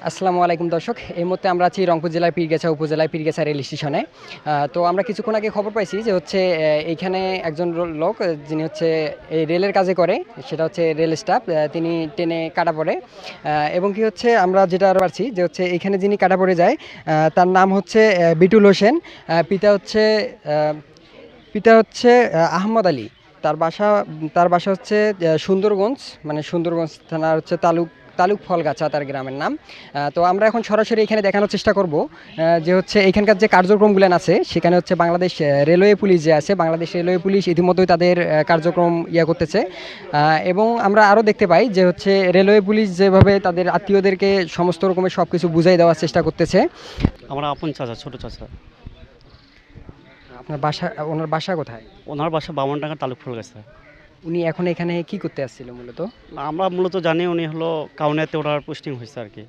আসসালামু আলাইকুম দর্শক, এই মুহূর্তে আমরা আছি রংপুর জেলার পীরগাছা উপজেলায় পীরগাছা রেল স্টেশনে। তো আমরা কিছুক্ষণ আগে খবর পাইছি যে হচ্ছে এইখানে একজন লোক যিনি হচ্ছে এই রেলের কাজে করে, সেটা হচ্ছে রেল স্টাফ, তিনি ট্রেনে কাটা পড়ে। এবং কি হচ্ছে আমরা যেটা আরও পারছি যে হচ্ছে এইখানে যিনি কাটা পড়ে যায়, তার নাম হচ্ছে বিটুল হোসেন। পিতা হচ্ছে আহমদ আলী। তার বাসা হচ্ছে সুন্দরগঞ্জ, মানে সুন্দরগঞ্জ থানার হচ্ছে তালুক ফলগাছা তার গ্রামের নাম। তো আমরা এখন সরাসরি এখানে দেখানোর চেষ্টা করব যে হচ্ছে এখানকার যে কার্যক্রমগুলো আছে, সেখানে হচ্ছে বাংলাদেশ রেলওয়ে পুলিশ যে আছে, বাংলাদেশ রেলওয়ে পুলিশ ইতিমধ্যেই তাদের কার্যক্রম করতেছে। এবং আমরা আরও দেখতে পাই যে হচ্ছে রেলওয়ে পুলিশ যেভাবে তাদের আত্মীয়দেরকে সমস্ত রকমের সব কিছু বুঝাই দেওয়ার চেষ্টা করতেছে। আমার আপন চাচা, ছোট চাচা। ওনার বাসা কোথায়? ওনার বাসা বামনডাঙ্গা তালুক ফুল গেছে। উনি এখন এখানে কি করতে আসছিল মূলত? আমরা মূলত জানি উনি হলো কাউনিয়াতে ওনার পোস্টিং হয়েছে আর কি।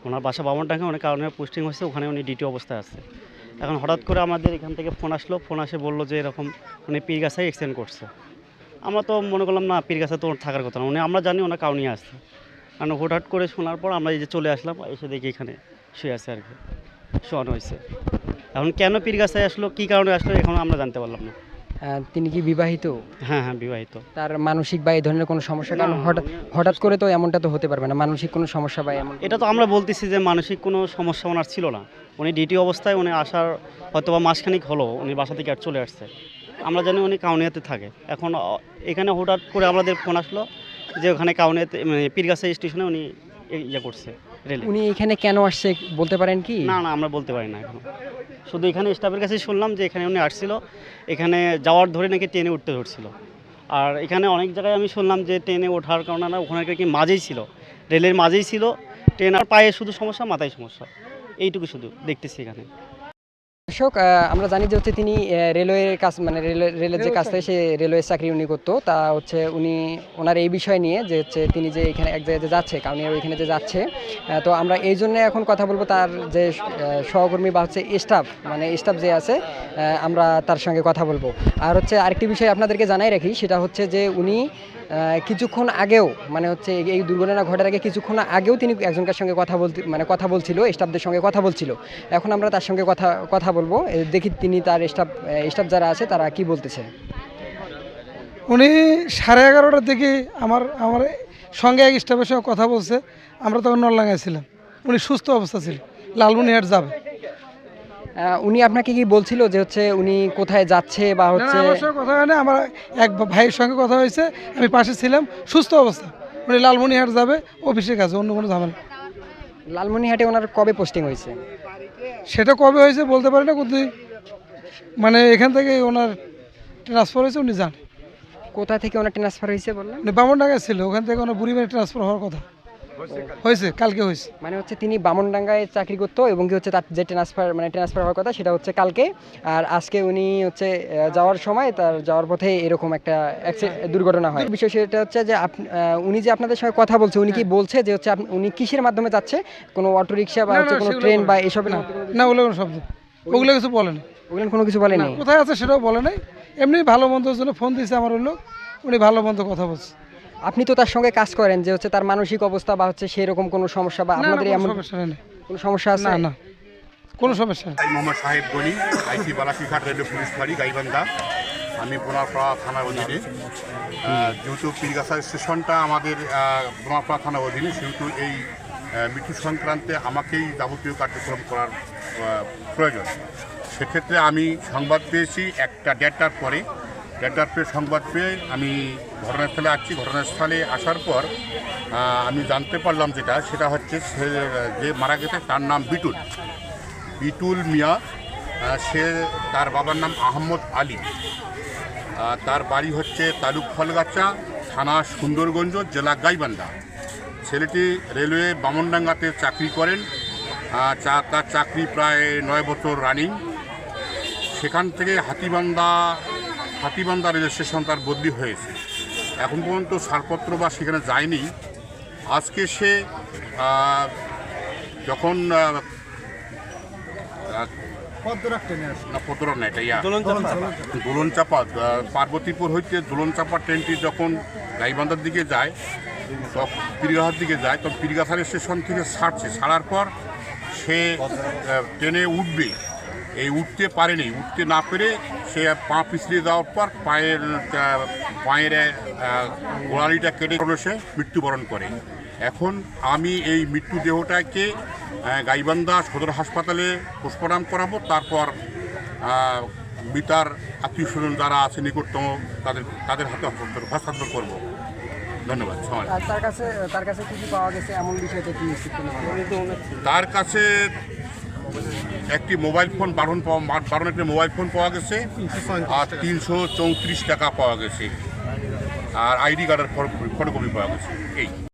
ওনার বাসা বামনডাঙ্গা, উনি কাউনিয়া পোস্টিং হয়েছে, ওখানে উনি ডিউটি অবস্থায় আছে। এখন হঠাৎ করে আমাদের এখান থেকে ফোন আসলো, ফোন আসে বললো যে এরকম উনি পীরগাছায় এক্সিডেন্ট করছে। আমরা তো মনে করলাম না, পীরগাছা তো ওর থাকার কথা না, আমরা জানি ওনার কাউনিয়া আসছে। কারণ হঠাৎ করে শোনার পর আমরা এই যে চলে আসলাম, এসে দেখি এখানে শুয়ে আছে আর কি, শোয়ানো হয়েছে। এখন কেন পীরগাছায় আসলো, কী কারণে আসলো, এখন আমরা জানতে পারলাম না। তিনি কি বিবাহিত? হ্যাঁ হ্যাঁ, বিবাহিত। তার মানসিক বা এই ধরনের কোনো সমস্যা? কারণ হঠাৎ করে তো এমনটা তো হতে পারবে না, মানসিক কোনো সমস্যা বা এমন। এটা তো আমরা বলতেছি যে মানসিক কোনো সমস্যা ওনার ছিল না। উনি ডিউটি অবস্থায়, উনি আসার হয়তো বা মাসখানিক হলো, উনি বাসা থেকে আর চলে আসছে। আমরা জানি উনি কাউনিয়াতে থাকে। এখন এখানে হঠাৎ করে আমাদের ফোন আসলো যে ওখানে কাউনিয়াতে, মানে পীরগাছা স্টেশনে উনি ইয়ে করছে রেলে। উনি এখানে কেন আসছে বলতে পারেন কি? না না, আমরা বলতে পারি না এখন। শুধু এখানে স্টাফের কাছে শুনলাম যে এখানে উনি আসছিল, এখানে যাওয়ার ধরে নাকি ট্রেনে উঠতে ধরছিল। আর এখানে অনেক জায়গায় আমি শুনলাম যে ট্রেনে ওঠার কারণে না, ওখানে কি মাঝেই ছিল, রেলের মাঝেই ছিল ট্রেন, আর পায়ে শুধু সমস্যা, মাথায় সমস্যা, এইটুকু শুধু দেখতেছি এখানে। দর্শক, আমরা জানি যে হচ্ছে তিনি রেলওয়ের কাজ, মানে রেলের যে কাজ থাকে, সে রেলওয়ে চাকরি উনি করতো। তা হচ্ছে ওনার এই বিষয় নিয়ে যে হচ্ছে তিনি যে এখানে এক জায়গায় যে যাচ্ছে, কারণ ওইখানে যে যাচ্ছে, তো আমরা এই জন্য এখন কথা বলবো তার যে সহকর্মী বা হচ্ছে স্টাফ যে আছে, আমরা তার সঙ্গে কথা বলবো। আর হচ্ছে আরেকটি বিষয় আপনাদেরকে জানাই রাখি, সেটা হচ্ছে যে উনি কিছুক্ষণ আগেও, মানে হচ্ছে এই দুর্ঘটনা ঘটার আগে কিছুক্ষণ আগেও তিনি একজনকার সঙ্গে কথা বলছিল, স্টাফদের সঙ্গে কথা বলছিল। এখন আমরা তার সঙ্গে কথা বলবো, দেখি তিনি তার স্টাফ যারা আছে তারা কি বলতেছে। উনি 11:30টার দিকে আমার সঙ্গে এক স্টাফের সঙ্গে কথা বলছে। আমরা তখন নলডাঙ্গায় ছিলাম, উনি সুস্থ অবস্থা ছিল, লালমনিরহাট যাবে। উনি আপনাকে কি বলছিল যে হচ্ছে উনি কোথায় যাচ্ছে বা হচ্ছে? আমার সঙ্গে কথা হয় না, আমার এক ভাইয়ের সঙ্গে কথা হয়েছে, আমি পাশে ছিলাম, সুস্থ অবস্থা। উনি লালমনিরহাট যাবে অফিসের কাছে, অন্য কোনো ঝামেলা। লালমনিরহাটে ওনার কবে পোস্টিং হয়েছে? সেটা কবে হয়েছে বলতে পারি না, কিন্তু মানে এখান থেকে ওনার ট্রান্সফার হয়েছে, উনি জান। কোথা থেকে ওনার ট্রান্সফার হয়েছে বললেন? উনি বামনডাঙ্গায় ছিল, ওখান থেকে ওনার বুড়িবাড়ি ট্রান্সফার হওয়ার কথা হয়েছে, কালকে হয়েছে। মানে হচ্ছে তিনি বামনডাঙ্গায় চাকরি করতো এবং কি হচ্ছে তার যে ট্রান্সফার হওয়ার কথা সেটা হচ্ছে কালকে। আর আজকে উনি হচ্ছে যাওয়ার সময়, তার যাওয়ার পথে এরকম একটা দুর্ঘটনা হয়। বিষয় সেটা হচ্ছে যে উনি যে আপনাদের সঙ্গে কথা বলছে, উনি কি বলছে যে হচ্ছে উনি কিসের মাধ্যমে যাচ্ছে? কোনো অটোরিকশা বা হচ্ছে কোনো ট্রেন বা এসব? না, ওগুলো কোনো শব্দ, ওগুলো কিছু বলেনি। ওগুলো কোনো কিছু বলেনি? কোথায় আছে সেটাও বলে নাই, এমনি ভালো মন্দর জন্য ফোন দিয়েছে আমার ওই লোক, উনি ভালো মন্দ কথা বলছে। আপনি তো তার সঙ্গে কাজ করেন, যে হচ্ছে তার মানসিক অবস্থা বা হচ্ছে সেরকম কোনো সমস্যা বা আপনাদের এমন কোনো সমস্যা আছে? না, কোনো সমস্যা নেই। মোহাম্মদ সাহেব গনি, আইসি বালাসিঘাট রেলওয়ে পুলিশ ফাঁড়ি, গাইবান্ধা। আমি বোনারপাড়া থানার অধীনে। যেহেতু পীরগাছা স্টেশনটা আমাদের বোনারপাড়া থানার অধীনে, সেহেতু এই মৃত্যু সংক্রান্তে আমাকেই যাবতীয় কার্যক্রম করার প্রয়োজন। সেক্ষেত্রে আমি সংবাদ পেয়েছি 1:30টার পরে। 1:30টার পরে সংবাদ পেয়ে আমি ঘটনাস্থলে আসছি। ঘটনাস্থলে আসার পর আমি জানতে পারলাম সেটা হচ্ছে যে মারা গেছে তার নাম বিটুল মিয়া। তার বাবার নাম আহমদ আলী। তার বাড়ি হচ্ছে তালুক ফলগাছা, থানা সুন্দরগঞ্জ, জেলা গাইবান্ধা। ছেলেটি রেলওয়ে বামনডাঙ্গাতে চাকরি করেন। তার চাকরি প্রায় 9 বছর রানিং। সেখান থেকে হাতিবান্ধা রেল স্টেশন তার বদলি হয়েছে। এখন পর্যন্ত ছাড়পত্র বা সেখানে যায়নি। আজকে সে যখন দোলনচাপা পার্বতীপুর হইতে দোলনচাপা ট্রেনটি যখন গাইবান্ধার দিকে যায়, পীরগাছার দিকে যায়, তখন পীরগাছার স্টেশন থেকে ছাড়ার পর সে ট্রেনে উঠবে, এই উঠতে পারেনি, উঠতে না পেরে সে পা পিছলে যাওয়ার পর পায়ের গোড়ালিটা কেটে সে মৃত্যুবরণ করে। এখন আমি এই মৃত্যুদেহটাকে গাইবান্ধা সদর হাসপাতালে পোস্টমর্টম করাবো, তারপর মৃতার আত্মীয় স্বজন যারা আছে নিকটতম তাদের হাতে হস্তান্তর করব। ধন্যবাদ। আর তার কাছে কি কি পাওয়া গেছে এমন বিষয়টা কি নিশ্চিত করতে পারবেন? তার কাছে একটি মোবাইল ফোন বারণ একটি মোবাইল ফোন পাওয়া গেছে, আর 334 টাকা পাওয়া গেছে, আর আইডি কার্ডের ফটোকপি পাওয়া গেছে। এই